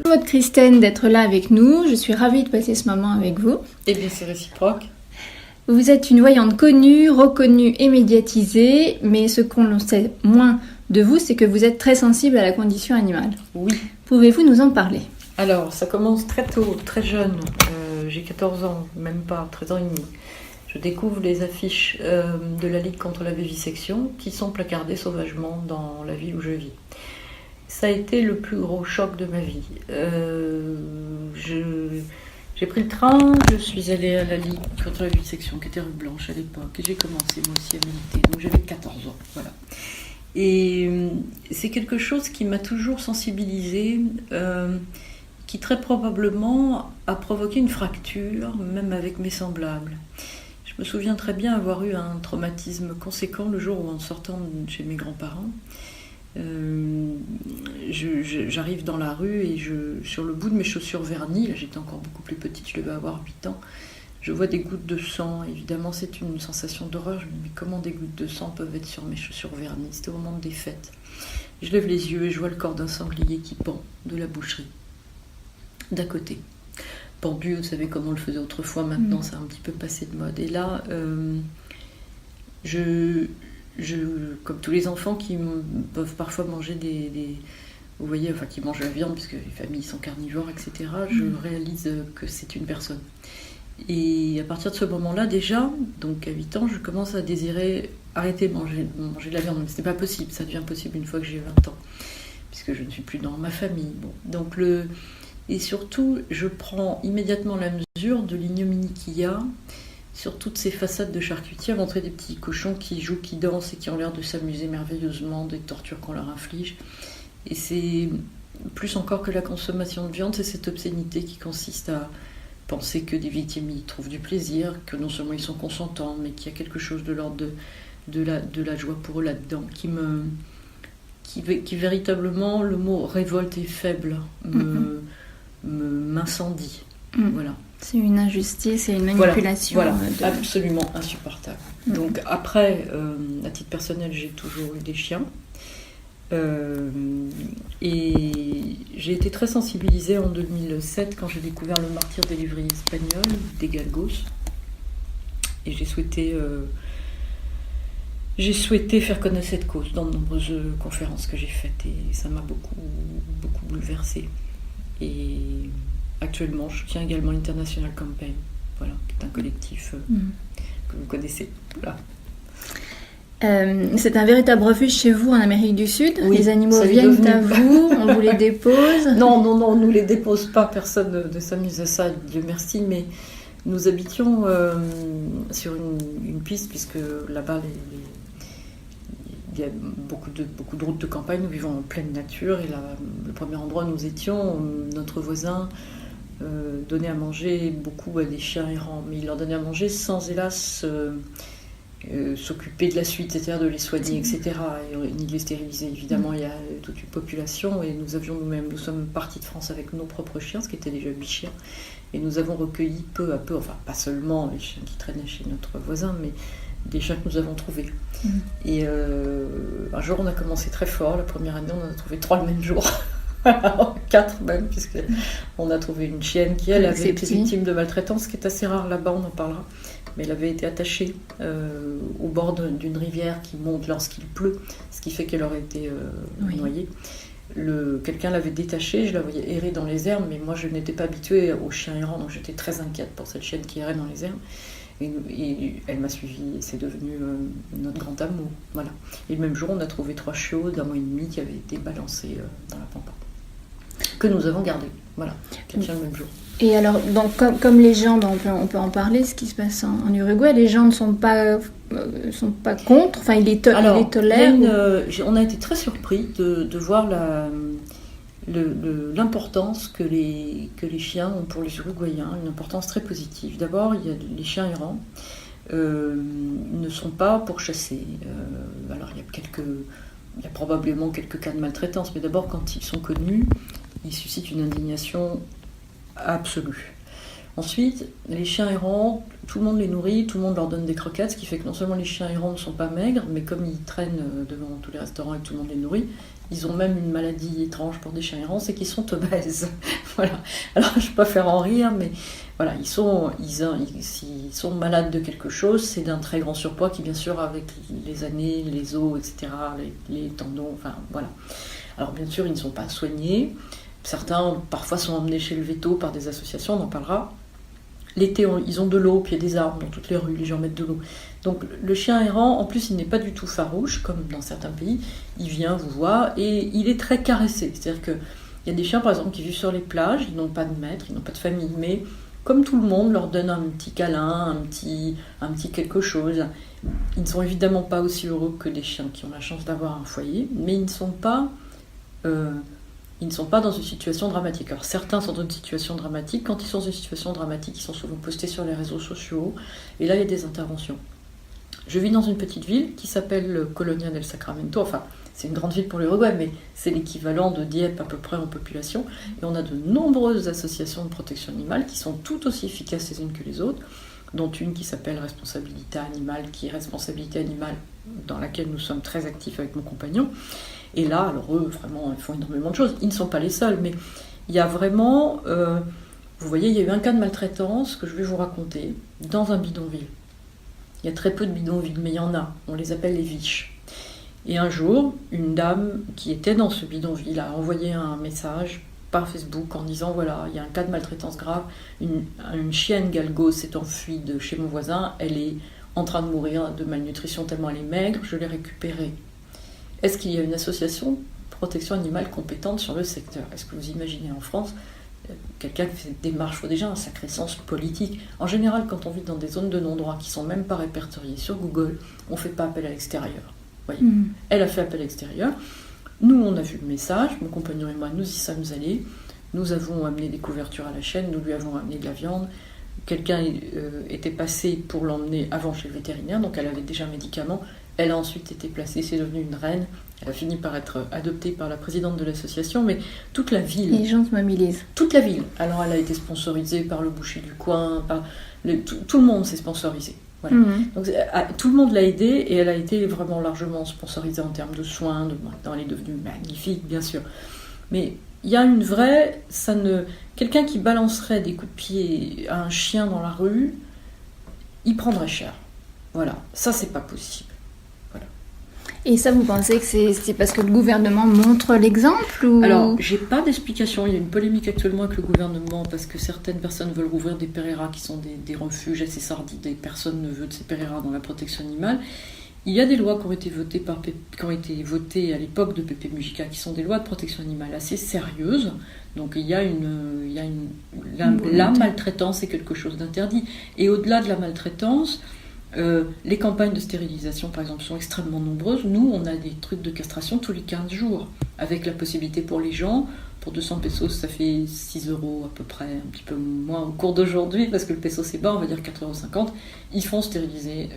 Votre Christine d'être là avec nous, je suis ravie de passer ce moment avec vous. Eh bien c'est réciproque. Vous êtes une voyante connue, reconnue et médiatisée, mais ce qu'on sait moins de vous, c'est que vous êtes très sensible à la condition animale. Oui. Pouvez-vous nous en parler ? Alors ça commence très tôt, très jeune, j'ai 14 ans, même pas, 13 ans et demi. Je découvre les affiches de la Ligue contre la vivisection qui sont placardées sauvagement dans la ville où je vis. Ça a été le plus gros choc de ma vie. J'ai pris le train, je suis allée à la Ligue contre la vivisection qui était rue Blanche à l'époque et j'ai commencé moi aussi à militer, donc j'avais 14 ans, voilà. Et c'est quelque chose qui m'a toujours sensibilisée, qui très probablement a provoqué une fracture, même avec mes semblables. Je me souviens très bien avoir eu un traumatisme conséquent le jour où, en sortant de chez mes grands-parents, j'arrive dans la rue et sur le bout de mes chaussures vernies, là j'étais encore beaucoup plus petite, je devais avoir 8 ans, je vois des gouttes de sang. Évidemment, c'est une sensation d'horreur. Je me dis, mais comment des gouttes de sang peuvent être sur mes chaussures vernies ? C'était au moment des fêtes. Je lève les yeux et je vois le corps d'un sanglier qui pend de la boucherie, d'à côté. Pendu, vous savez comment on le faisait autrefois, maintenant ça a un petit peu passé de mode. Et là, comme tous les enfants qui peuvent parfois manger vous voyez, enfin qui mangent la viande, puisque les familles sont carnivores, etc., je réalise que c'est une personne. Et à partir de ce moment-là, déjà, donc à 8 ans, je commence à désirer arrêter de manger de la viande. Mais ce n'est pas possible, ça devient possible une fois que j'ai 20 ans, puisque je ne suis plus dans ma famille. Bon. Donc et surtout, je prends immédiatement la mesure de l'ignominie qu'il y a sur toutes ces façades de charcutiers, à montrer des petits cochons qui jouent, qui dansent et qui ont l'air de s'amuser merveilleusement des tortures qu'on leur inflige. Et c'est plus encore que la consommation de viande, c'est cette obscénité qui consiste à penser que des victimes y trouvent du plaisir, que non seulement ils sont consentants, mais qu'il y a quelque chose de l'ordre de la joie pour eux là-dedans, qui véritablement, le mot révolte et faible m'incendie. Voilà. C'est une injustice et une manipulation. Voilà. Absolument insupportable. Donc après, à titre personnel, j'ai toujours eu des chiens. Et j'ai été très sensibilisée en 2007 quand j'ai découvert le martyre des lévriers espagnols, des galgos. Et j'ai souhaité faire connaître cette cause dans de nombreuses conférences que j'ai faites. Et ça m'a beaucoup, beaucoup bouleversée. Et actuellement, je soutiens également l'International Campaign, voilà, qui est un collectif que vous connaissez. Voilà. C'est un véritable refuge chez vous en Amérique du Sud. Oui, les animaux viennent à vous, on vous les dépose. Non, on ne nous les dépose pas, personne ne s'amuse à ça, Dieu merci, mais nous habitions sur une piste, puisque là-bas, il y a beaucoup de routes de campagne, nous vivons en pleine nature, et là, le premier endroit où nous étions, notre voisin donnait à manger beaucoup à des chiens errants, mais il leur donnait à manger sans, hélas, s'occuper de la suite, c'est-à-dire de les soigner, etc. Et ni de les stériliser. Évidemment, il y a toute une population, et nous sommes partis de France avec nos propres chiens, ce qui était déjà 8 chiens, et nous avons recueilli peu à peu, enfin pas seulement les chiens qui traînaient chez notre voisin, mais des chiens que nous avons trouvés. Et un jour, on a commencé très fort. La première année, on en a trouvé 3 le même jour. 4 même, puisqu'on a trouvé une chienne qui, elle, avait été victime de maltraitance, ce qui est assez rare là-bas, on en parlera. Mais elle avait été attachée au bord d'une rivière qui monte lorsqu'il pleut, ce qui fait qu'elle aurait été noyée. Quelqu'un l'avait détachée, je la voyais errer dans les herbes, mais moi je n'étais pas habituée aux chiens errants, donc j'étais très inquiète pour cette chienne qui errait dans les herbes. Et elle m'a suivie, et c'est devenu notre grand amour. Voilà. Et le même jour, on a trouvé 3 chiots d'1 mois et demi qui avaient été balancés dans la pampa, que nous avons gardés. Voilà, le même jour. Et alors, donc, comme les gens, on peut en parler, ce qui se passe en Uruguay, les gens ne sont pas contre, enfin ils les tolèrent. On a été très surpris de voir l'importance que les chiens ont pour les Uruguayens, une importance très positive. D'abord, il y a les chiens errants ne sont pas pour chasser. Alors il y a probablement quelques cas de maltraitance, mais d'abord quand ils sont connus, ils suscitent une indignation absolue. Ensuite, les chiens errants, tout le monde les nourrit, tout le monde leur donne des croquettes, ce qui fait que non seulement les chiens errants ne sont pas maigres, mais comme ils traînent devant tous les restaurants et que tout le monde les nourrit, Ils ont même une maladie étrange pour des chiens errants, c'est qu'ils sont obèses. Voilà. Alors, je ne vais pas faire en rire, mais voilà, ils sont malades de quelque chose. C'est d'un très grand surpoids qui, bien sûr, avec les années, les os, etc., les tendons, enfin, voilà. Alors, bien sûr, ils ne sont pas soignés. Certains, parfois, sont emmenés chez le véto par des associations, on en parlera. L'été, ils ont de l'eau, puis il y a des arbres dans toutes les rues, les gens mettent de l'eau. Donc le chien errant, en plus, il n'est pas du tout farouche, comme dans certains pays. Il vient vous voir et il est très caressé. C'est-à-dire qu'il y a des chiens, par exemple, qui vivent sur les plages, ils n'ont pas de maître, ils n'ont pas de famille, mais comme tout le monde leur donne un petit câlin, un petit quelque chose. Ils ne sont évidemment pas aussi heureux que les chiens qui ont la chance d'avoir un foyer, mais ils ne sont pas dans une situation dramatique. Alors certains sont dans une situation dramatique. Quand ils sont dans une situation dramatique, ils sont souvent postés sur les réseaux sociaux. Et là, il y a des interventions. Je vis dans une petite ville qui s'appelle Colonia del Sacramento. Enfin, c'est une grande ville pour l'Uruguay, mais c'est l'équivalent de Dieppe à peu près en population. Et on a de nombreuses associations de protection animale qui sont tout aussi efficaces les unes que les autres, dont une qui s'appelle Responsabilité Animale, qui est Responsabilité Animale, dans laquelle nous sommes très actifs avec mon compagnon. Et là, alors eux, vraiment, ils font énormément de choses. Ils ne sont pas les seuls, mais il y a vraiment... vous voyez, il y a eu un cas de maltraitance que je vais vous raconter dans un bidonville. Il y a très peu de bidonvilles, mais il y en a. On les appelle les viches. Et un jour, une dame qui était dans ce bidonville a envoyé un message par Facebook en disant, voilà, il y a un cas de maltraitance grave. Une chienne galgo s'est enfuie de chez mon voisin. Elle est en train de mourir de malnutrition tellement elle est maigre. Je l'ai récupérée. Est-ce qu'il y a une association de protection animale compétente sur le secteur ? Est-ce que vous imaginez en France, quelqu'un qui fait cette démarche, il faut déjà un sacré sens politique. En général, quand on vit dans des zones de non-droit qui ne sont même pas répertoriées sur Google, on ne fait pas appel à l'extérieur. Voyez. Elle a fait appel à l'extérieur. Nous, on a vu le message, mon compagnon et moi, nous y sommes allés. Nous avons amené des couvertures à la chaîne, nous lui avons amené de la viande. Quelqu'un était passé pour l'emmener avant chez le vétérinaire, donc elle avait déjà un médicament. Elle a ensuite été placée, c'est devenu une reine. Elle a fini par être adoptée par la présidente de l'association, mais toute la ville... Les gens se mobilisent. Toute la ville. Alors elle a été sponsorisée par le boucher du coin, tout le monde s'est sponsorisé. Voilà. Donc, tout le monde l'a aidée et elle a été vraiment largement sponsorisée en termes de soins. Maintenant, elle est devenue magnifique, bien sûr. Mais il y a une vraie... Quelqu'un qui balancerait des coups de pied à un chien dans la rue, il prendrait cher. Voilà. Ça, c'est pas possible. Et ça, vous pensez que c'est parce que le gouvernement montre l'exemple ou... Alors, j'ai pas d'explication. Il y a une polémique actuellement avec le gouvernement parce que certaines personnes veulent rouvrir des Pereira qui sont des refuges assez sordides. Des personnes ne veulent de ces Pereira dans la protection animale. Il y a des lois qui ont été votées à l'époque de Pepe Mujica, qui sont des lois de protection animale assez sérieuses. Donc il y a la maltraitance est quelque chose d'interdit. Et au-delà de la maltraitance, les campagnes de stérilisation, par exemple, sont extrêmement nombreuses. Nous, on a des trucs de castration tous les 15 jours, avec la possibilité pour les gens, pour 200 pesos, ça fait 6 € à peu près, un petit peu moins au cours d'aujourd'hui, parce que le peso c'est bas, on va dire 4,50 €. Ils font stériliser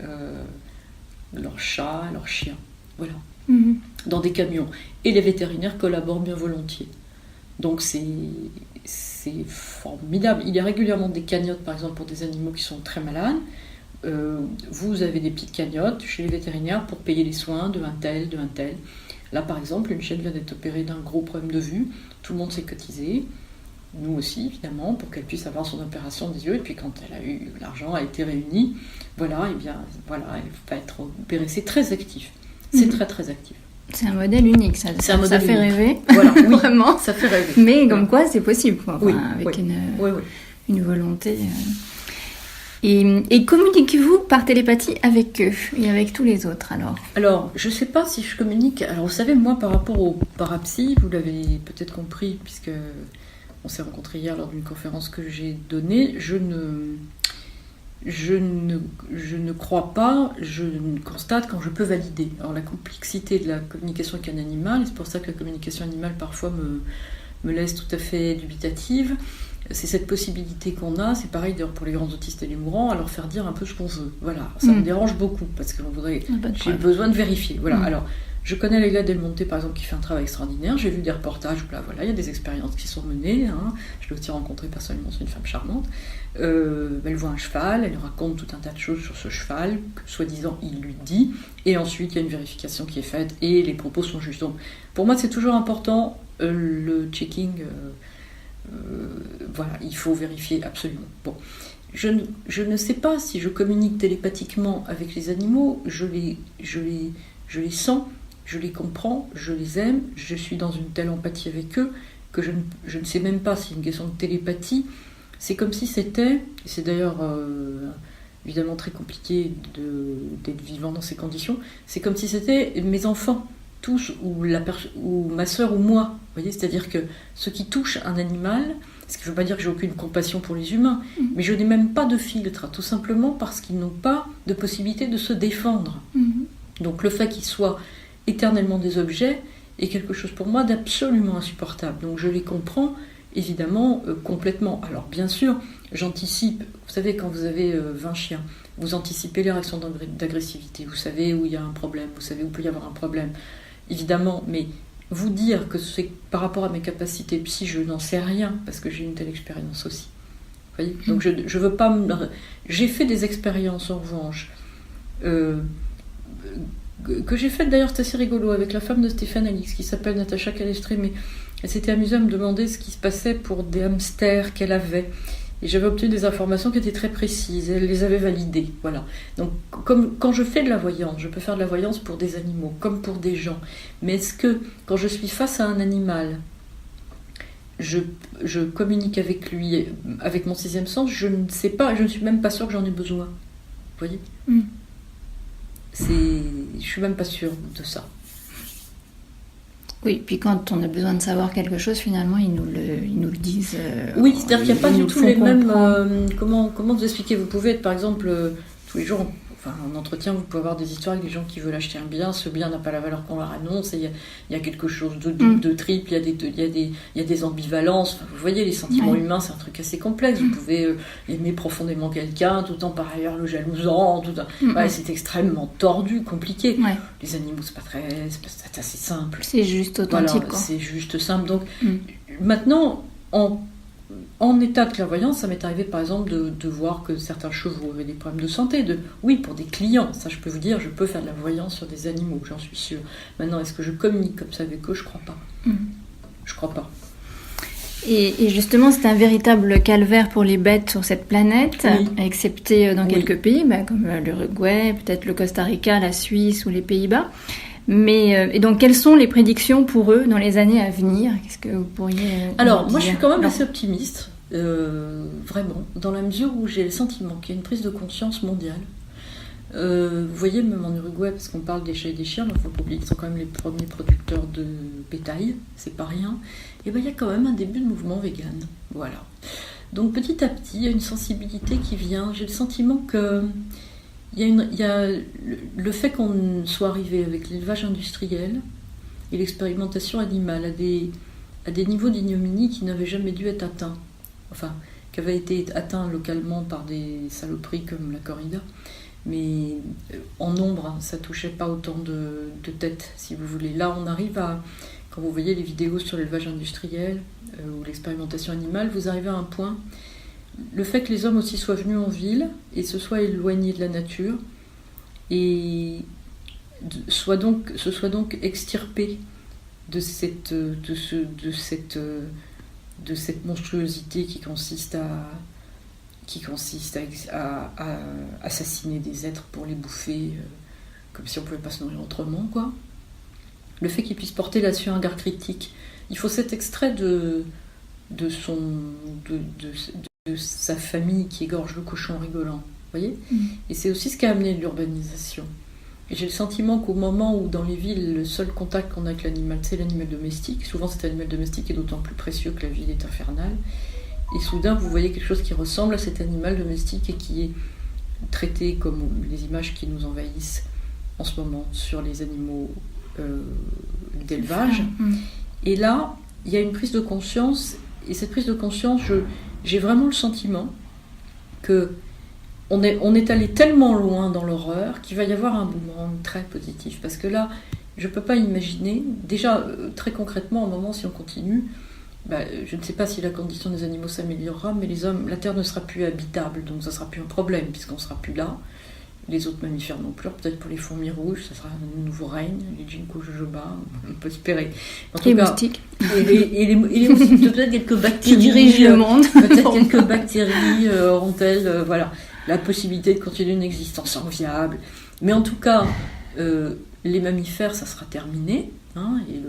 leurs chats, leurs chiens, voilà, dans des camions. Et les vétérinaires collaborent bien volontiers. Donc c'est formidable. Il y a régulièrement des cagnottes, par exemple, pour des animaux qui sont très malades. Vous avez des petites cagnottes chez les vétérinaires pour payer les soins de un tel. Là, par exemple, une chienne vient d'être opérée d'un gros problème de vue. Tout le monde s'est cotisé. Nous aussi, évidemment, pour qu'elle puisse avoir son opération des yeux. Et puis, quand elle a eu l'argent, a été réuni, voilà, et bien, voilà, elle va être opérée. C'est très actif. C'est très, très actif. C'est un modèle unique, ça fait rêver. Voilà, oui, vraiment. Ça fait rêver. Mais comme quoi, c'est possible, quoi. Enfin, oui, avec oui. Une volonté. Et communiquez-vous par télépathie avec eux et avec tous les autres, alors ? Alors, je ne sais pas si je communique... Alors, vous savez, moi, par rapport au parapsy, vous l'avez peut-être compris, puisque on s'est rencontrés hier lors d'une conférence que j'ai donnée, je ne crois pas, je constate quand je peux valider. Alors, la complexité de la communication avec un animal, et c'est pour ça que la communication animale, parfois, me laisse tout à fait dubitative. C'est cette possibilité qu'on a, c'est pareil d'ailleurs pour les grands autistes et les mourants, à leur faire dire un peu ce qu'on veut. Voilà, ça me dérange beaucoup parce que j'ai besoin de vérifier. Voilà, alors je connais Leila Del Monte par exemple qui fait un travail extraordinaire, j'ai vu des reportages où là, voilà, il y a des expériences qui sont menées, hein. Je l'ai aussi rencontrée personnellement, c'est une femme charmante. Elle voit un cheval, elle raconte tout un tas de choses sur ce cheval, que soi-disant il lui dit, et ensuite il y a une vérification qui est faite et les propos sont justes. Donc pour moi c'est toujours important le checking. Voilà, il faut vérifier absolument. Bon, je ne sais pas si je communique télépathiquement avec les animaux, je les sens, je les comprends, je les aime, je suis dans une telle empathie avec eux que je ne sais même pas si c'est une question de télépathie. C'est comme si c'était, et c'est d'ailleurs évidemment très compliqué d'être vivant dans ces conditions, c'est comme si c'était mes enfants. Tous, ou ma sœur ou moi, vous voyez, c'est-à-dire que ce qui touche un animal, ce qui ne veut pas dire que j'ai aucune compassion pour les humains, mais je n'ai même pas de filtre, tout simplement parce qu'ils n'ont pas de possibilité de se défendre. Donc le fait qu'ils soient éternellement des objets est quelque chose pour moi d'absolument insupportable. Donc je les comprends évidemment complètement. Alors bien sûr, j'anticipe, vous savez quand vous avez 20 chiens, vous anticipez les réactions d'agressivité, vous savez où il y a un problème, vous savez où peut y avoir un problème. Évidemment, mais vous dire que c'est par rapport à mes capacités psy, je n'en sais rien, parce que j'ai une telle expérience aussi. Vous voyez ? Donc je veux pas J'ai fait des expériences, en revanche, que j'ai faites d'ailleurs, c'est assez rigolo, avec la femme de Stéphane Alix, qui s'appelle Natacha Calestré, mais elle s'était amusée à me demander ce qui se passait pour des hamsters qu'elle avait. Et j'avais obtenu des informations qui étaient très précises, elle les avait validées, voilà. Donc, comme quand je fais de la voyance, je peux faire de la voyance pour des animaux, comme pour des gens. Mais est-ce que, quand je suis face à un animal, je communique avec lui, avec mon sixième sens, je ne sais pas, je ne suis même pas sûre que j'en ai besoin. Vous voyez ? Je suis même pas sûre de ça. Oui, puis quand on a besoin de savoir quelque chose, finalement, ils nous le disent. Oui, c'est-à-dire qu'il n'y a pas du tout les mêmes... comment vous expliquer ? Vous pouvez être, par exemple, tous les jours, en entretien, vous pouvez avoir des histoires avec des gens qui veulent acheter un bien, ce bien n'a pas la valeur qu'on leur annonce, et il y a quelque chose de triple, il y a des ambivalences. Enfin, vous voyez, les sentiments humains, c'est un truc assez complexe. Vous pouvez aimer profondément quelqu'un, tout en par ailleurs le jalousant, c'est extrêmement tordu, compliqué. Ouais. Les animaux, c'est assez simple. C'est juste authentique. Voilà, c'est juste simple. Donc, maintenant, en état de clairvoyance, ça m'est arrivé par exemple de voir que certains chevaux avaient des problèmes de santé. Oui, pour des clients, ça je peux vous dire, je peux faire de la voyance sur des animaux, j'en suis sûre. Maintenant, est-ce que je communique comme ça avec eux ? Je crois pas. Je crois pas. Et justement, c'est un véritable calvaire pour les bêtes sur cette planète, excepté dans quelques pays, comme l'Uruguay, peut-être le Costa Rica, la Suisse ou les Pays-Bas. Mais, et donc, quelles sont les prédictions pour eux dans les années à venir ? Qu'est-ce que vous pourriez Alors, moi, je suis quand même assez optimiste, vraiment, dans la mesure où j'ai le sentiment qu'il y a une prise de conscience mondiale. Vous voyez, même en Uruguay, parce qu'on parle des chats et des chiens, il ne faut pas oublier qu'ils sont quand même les premiers producteurs de bétail, c'est pas rien. Et bien, il y a quand même un début de mouvement vegan. Voilà. Donc, petit à petit, il y a une sensibilité qui vient. J'ai le sentiment que... Il y a le fait qu'on soit arrivé avec l'élevage industriel et l'expérimentation animale à des niveaux d'ignominie qui n'avaient jamais dû être atteints, enfin, qui avaient été atteints localement par des saloperies comme la corrida, mais en nombre, ça touchait pas autant de têtes, si vous voulez. Là, on arrive à, quand vous voyez les vidéos sur l'élevage industriel ou l'expérimentation animale, vous arrivez à un point. Le fait que les hommes aussi soient venus en ville et se soient éloignés de la nature et se soient donc extirpés de cette monstruosité qui consiste à assassiner des êtres pour les bouffer comme si on ne pouvait pas se nourrir autrement, quoi. Le fait qu'ils puissent porter là-dessus un regard critique. Il faut cet extrait de sa famille qui égorge le cochon en rigolant, vous voyez ? Et c'est aussi ce qui a amené l'urbanisation. Et j'ai le sentiment qu'au moment où dans les villes, le seul contact qu'on a avec l'animal, c'est l'animal domestique, souvent cet animal domestique est d'autant plus précieux que la ville est infernale, et soudain vous voyez quelque chose qui ressemble à cet animal domestique et qui est traité comme les images qui nous envahissent en ce moment sur les animaux d'élevage. Et là, il y a une prise de conscience, et cette prise de conscience, j'ai vraiment le sentiment que on est allé tellement loin dans l'horreur qu'il va y avoir un boomerang très positif. Parce que là, je ne peux pas imaginer, déjà très concrètement, au moment si on continue, je ne sais pas si la condition des animaux s'améliorera, mais les hommes, la Terre ne sera plus habitable, donc ça ne sera plus un problème, puisqu'on ne sera plus là. Les autres mammifères non plus, peut-être pour les fourmis rouges, ça sera un nouveau règne, les ginkgo jojoba, on peut espérer. Les moustiques. Et les moustiques, peut-être quelques bactéries. Qui dirigent le monde. Peut-être quelques bactéries auront-elles la possibilité de continuer une existence enviable. Mais en tout cas, les mammifères, ça sera terminé, et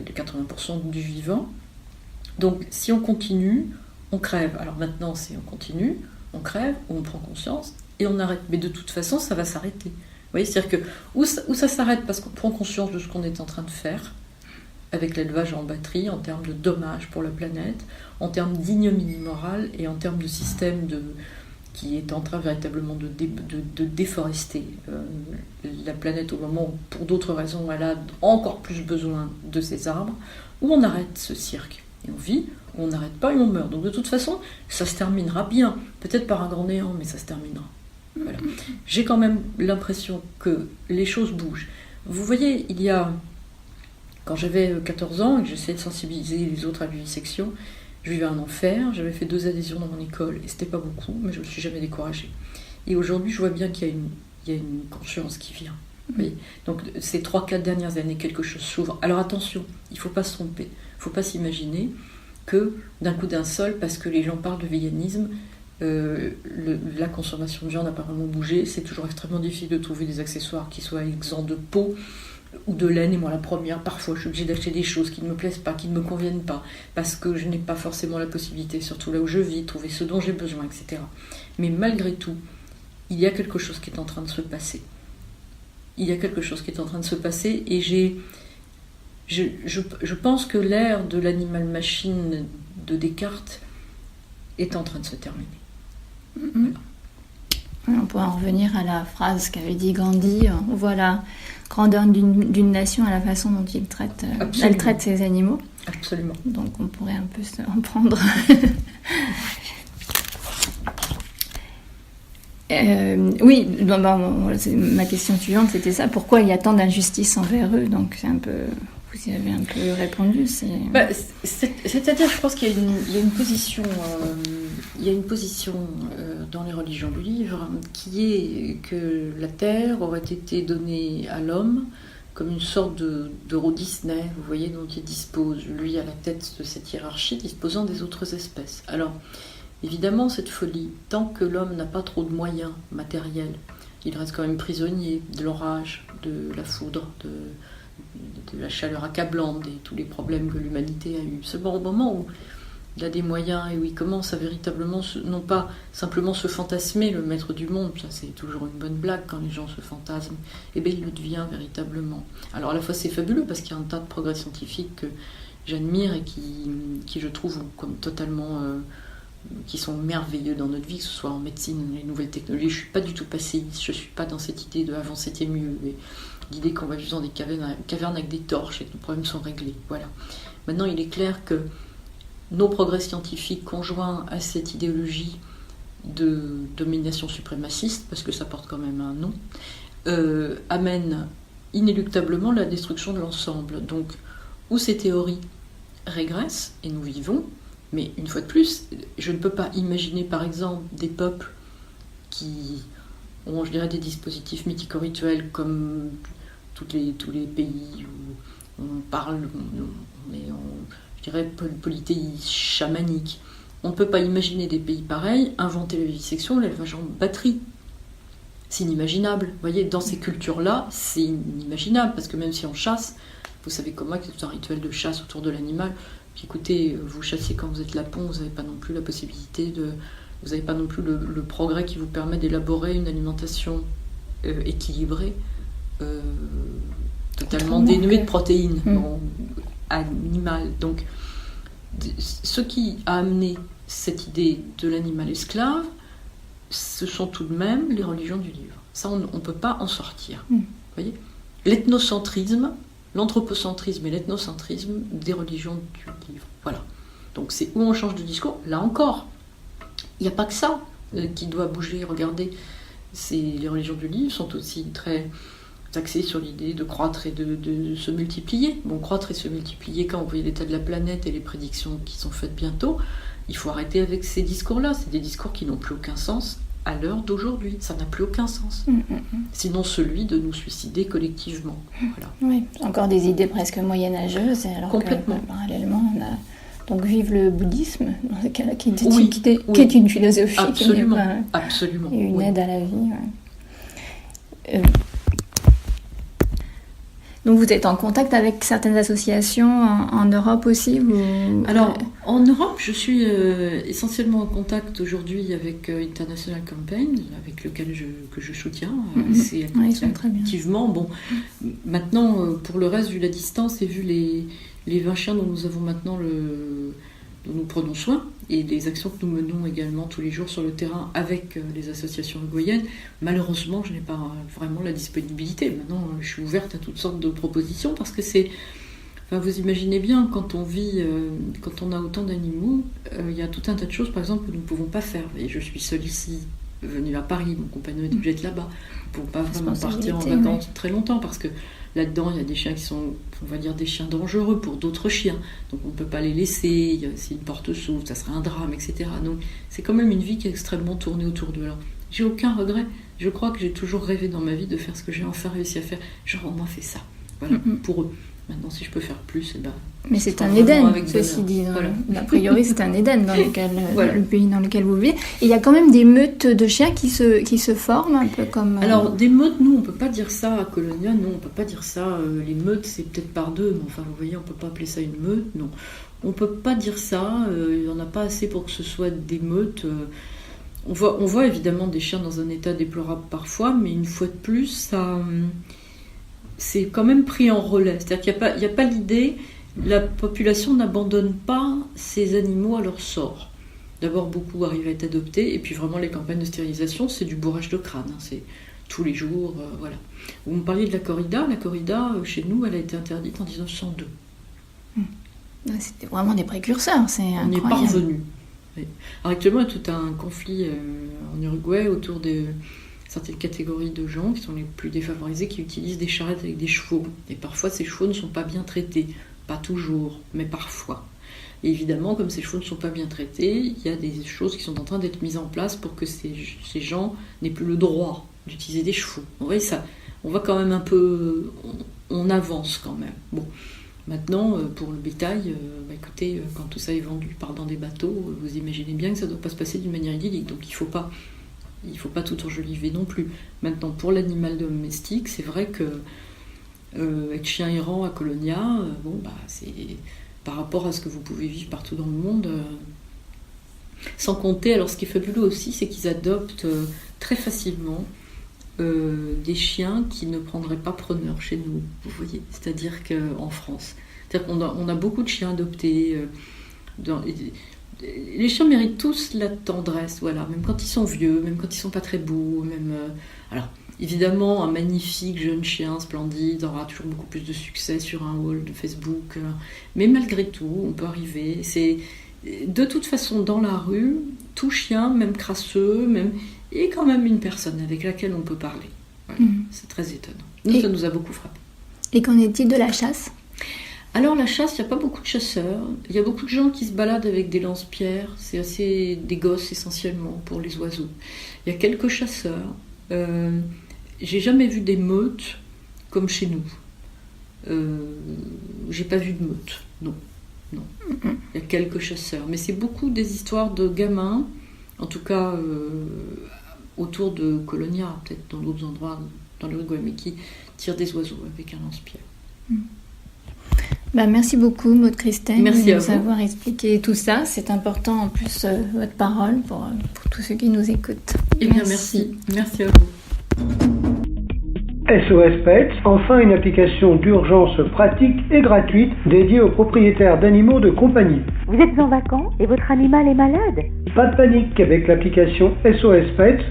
les 80% du vivant. Donc si on continue, on crève. Alors maintenant, si on continue, on crève, ou on prend conscience, et on arrête. Mais de toute façon, ça va s'arrêter. Vous voyez, c'est-à-dire que où ça s'arrête parce qu'on prend conscience de ce qu'on est en train de faire, avec l'élevage en batterie, en termes de dommages pour la planète, en termes d'ignominie morale, et en termes de système qui est en train véritablement de déforester la planète au moment où, pour d'autres raisons, elle a encore plus besoin de ces arbres, où on arrête ce cirque. Et on vit, ou on n'arrête pas et on meurt. Donc de toute façon, ça se terminera bien. Peut-être par un grand néant, mais ça se terminera. Voilà. J'ai quand même l'impression que les choses bougent. Vous voyez, quand j'avais 14 ans et que j'essayais de sensibiliser les autres à la vivisection, je vivais un enfer, j'avais fait 2 adhésions dans mon école, et c'était pas beaucoup, mais je me suis jamais découragée. Et aujourd'hui, je vois bien qu'il y a une conscience qui vient. Vous voyez. Donc ces 3-4 dernières années, quelque chose s'ouvre. Alors attention, il ne faut pas se tromper. Il ne faut pas s'imaginer que d'un coup d'un seul, parce que les gens parlent de véganisme, la consommation de viande n'a pas vraiment bougé. C'est toujours extrêmement difficile de trouver des accessoires qui soient exempts de peau ou de laine. Et moi, la première, parfois, je suis obligée d'acheter des choses qui ne me plaisent pas, qui ne me conviennent pas, parce que je n'ai pas forcément la possibilité, surtout là où je vis, de trouver ce dont j'ai besoin, etc. Mais malgré tout, il y a quelque chose qui est en train de se passer. Il y a quelque chose qui est en train de se passer, et je pense que l'ère de l'animal-machine de Descartes est en train de se terminer. Voilà. On pourrait en revenir à la phrase qu'avait dit Gandhi, on voit la grandeur d'une nation à la façon dont elle traite ses animaux. Absolument. Donc on pourrait un peu en prendre. Oui, ma question suivante, c'était ça. Pourquoi il y a tant d'injustice envers eux? Donc c'est un peu... Vous y avez un peu répondu. C'est-à-dire, je pense qu'il y a une position, dans les religions du livre qui est que la terre aurait été donnée à l'homme comme une sorte d'Euro Disney, vous voyez, dont il dispose, lui, à la tête de cette hiérarchie, disposant des autres espèces. Alors, évidemment, cette folie, tant que l'homme n'a pas trop de moyens matériels, il reste quand même prisonnier de l'orage, de la foudre, de la chaleur accablante et tous les problèmes que l'humanité a eu. Seulement au moment où il a des moyens et où il commence à véritablement, non pas simplement se fantasmer le maître du monde, ça c'est toujours une bonne blague quand les gens se fantasment, et bien il le devient véritablement. Alors à la fois c'est fabuleux parce qu'il y a un tas de progrès scientifiques que j'admire et qui je trouve comme totalement... qui sont merveilleux dans notre vie, que ce soit en médecine, les nouvelles technologies. Je ne suis pas du tout passéiste, je ne suis pas dans cette idée de avant c'était mieux, et l'idée qu'on va vivre dans des cavernes avec des torches et que nos problèmes sont réglés. Voilà. Maintenant, il est clair que nos progrès scientifiques conjoints à cette idéologie de domination suprémaciste, parce que ça porte quand même un nom, amènent inéluctablement la destruction de l'ensemble. Donc, où ces théories régressent, et nous vivons, mais une fois de plus, je ne peux pas imaginer par exemple des peuples qui ont, je dirais, des dispositifs mythico-rituels comme tous les pays où on parle, on est en, je dirais, polythéisme chamanique. On ne peut pas imaginer des pays pareils inventer la vivisection, l'élevage en batterie. C'est inimaginable. Vous voyez, dans ces cultures-là, c'est inimaginable, parce que même si on chasse, vous savez comme moi que c'est tout un rituel de chasse autour de l'animal. Puis écoutez, vous chassez quand vous êtes lapon, vous n'avez pas non plus la possibilité vous n'avez pas non plus le progrès qui vous permet d'élaborer une alimentation équilibrée, totalement dénuée de protéines animales. Donc, ce qui a amené cette idée de l'animal esclave, ce sont tout de même les religions du livre. Ça, on ne peut pas en sortir. Vous voyez ? L'ethnocentrisme, l'anthropocentrisme et l'ethnocentrisme des religions du livre. Voilà. Donc c'est où on change de discours. Là encore, il n'y a pas que ça qui doit bouger. Regardez, les religions du livre sont aussi très axées sur l'idée de croître et de se multiplier. Bon, croître et se multiplier, quand vous voyez l'état de la planète et les prédictions qui sont faites bientôt, il faut arrêter avec ces discours-là. C'est des discours qui n'ont plus aucun sens à l'heure d'aujourd'hui. Ça n'a plus aucun sens. Sinon celui de nous suicider collectivement. Voilà. Oui, encore des idées presque moyenâgeuses, alors complètement. Que parallèlement, on a donc vive le bouddhisme, dans ce cas-là, qui est une philosophie, absolument, qui n'est pas absolument, une aide à la vie. Ouais. Donc vous êtes en contact avec certaines associations en Europe aussi Alors, en Europe, je suis essentiellement en contact aujourd'hui avec International Campaign, avec lequel je soutiens assez activement. Bon, maintenant, pour le reste, vu la distance et vu les 20 chiens dont nous avons maintenant dont nous prenons soin, et les actions que nous menons également tous les jours sur le terrain avec les associations uruguayennes, malheureusement, je n'ai pas vraiment la disponibilité. Maintenant, je suis ouverte à toutes sortes de propositions parce que vous imaginez bien, quand on a autant d'animaux, il y a tout un tas de choses, par exemple, que nous ne pouvons pas faire. Et je suis seule ici, venue à Paris, mon compagnon est obligé d'être là-bas. Nous ne pouvons pas vraiment partir en vacances très longtemps parce que là-dedans, il y a des chiens qui sont, on va dire, des chiens dangereux pour d'autres chiens. Donc on ne peut pas les laisser, si une porte s'ouvre, ça serait un drame, etc. Donc c'est quand même une vie qui est extrêmement tournée autour d'eux. Alors, j'ai aucun regret. Je crois que j'ai toujours rêvé dans ma vie de faire ce que j'ai enfin réussi à faire. Genre, au moins fait ça. Voilà, pour eux. Maintenant, si je peux faire plus, mais c'est un Éden, ceci dit. Voilà. A priori, c'est un Éden dans lequel, le pays dans lequel vous vivez. Et il y a quand même des meutes de chiens qui se forment, un peu comme... Alors, des meutes, nous, on ne peut pas dire ça à Colonia. Non, on ne peut pas dire ça. Les meutes, c'est peut-être par deux. Mais enfin, vous voyez, on ne peut pas appeler ça une meute. Non, on ne peut pas dire ça. Il n'y en a pas assez pour que ce soit des meutes. On voit évidemment des chiens dans un état déplorable parfois, mais une fois de plus, ça... c'est quand même pris en relais. C'est-à-dire qu'il n'y a pas l'idée, la population n'abandonne pas ces animaux à leur sort. D'abord, beaucoup arrivent à être adoptés, et puis vraiment les campagnes de stérilisation, c'est du bourrage de crâne. C'est tous les jours, voilà. Vous me parliez de la corrida. La corrida, chez nous, elle a été interdite en 1902. C'était vraiment des précurseurs, c'est incroyable. On est parvenu. Alors actuellement, il y a tout un conflit en Uruguay autour de certaines catégories de gens qui sont les plus défavorisés, qui utilisent des charrettes avec des chevaux. Et parfois, ces chevaux ne sont pas bien traités. Pas toujours, mais parfois. Et évidemment, comme ces chevaux ne sont pas bien traités, il y a des choses qui sont en train d'être mises en place pour que ces gens n'aient plus le droit d'utiliser des chevaux. Vous voyez ça, on va quand même un peu... On avance quand même. Bon, maintenant, pour le bétail, écoutez, quand tout ça est vendu dans des bateaux, vous imaginez bien que ça ne doit pas se passer d'une manière idyllique. Donc il ne faut pas tout enjoliver non plus. Maintenant, pour l'animal domestique, c'est vrai que être chien errant à Colonia, c'est par rapport à ce que vous pouvez vivre partout dans le monde. Sans compter, alors ce qui est fabuleux aussi, c'est qu'ils adoptent très facilement des chiens qui ne prendraient pas preneur chez nous, vous voyez. C'est-à-dire qu'en France, c'est-à-dire qu'on a beaucoup de chiens adoptés. Les chiens méritent tous la tendresse, voilà, même quand ils sont vieux, même quand ils sont pas très beaux, même... alors, évidemment, un magnifique jeune chien splendide aura toujours beaucoup plus de succès sur un wall de Facebook, mais malgré tout, on peut arriver. C'est de toute façon dans la rue, tout chien, même crasseux, est quand même une personne avec laquelle on peut parler. Voilà, c'est très étonnant. Nous, ça nous a beaucoup frappé. Et qu'en est-il de la chasse ? Alors la chasse, il n'y a pas beaucoup de chasseurs. Il y a beaucoup de gens qui se baladent avec des lance-pierres. C'est assez des gosses essentiellement pour les oiseaux. Il y a quelques chasseurs. J'ai jamais vu des meutes comme chez nous. J'ai pas vu de meute. Non. Il y a quelques chasseurs. Mais c'est beaucoup des histoires de gamins, en tout cas autour de Colonia, peut-être dans d'autres endroits dans l'Uruguay, mais qui tirent des oiseaux avec un lance-pierre. Merci beaucoup, Maud Christelle, de nous avoir expliqué tout ça. C'est important, en plus, votre parole pour tous ceux qui nous écoutent. Merci. Merci à vous. SOS Pets, enfin une application d'urgence pratique et gratuite dédiée aux propriétaires d'animaux de compagnie. Vous êtes en vacances et votre animal est malade ? Pas de panique, avec l'application SOS Pets,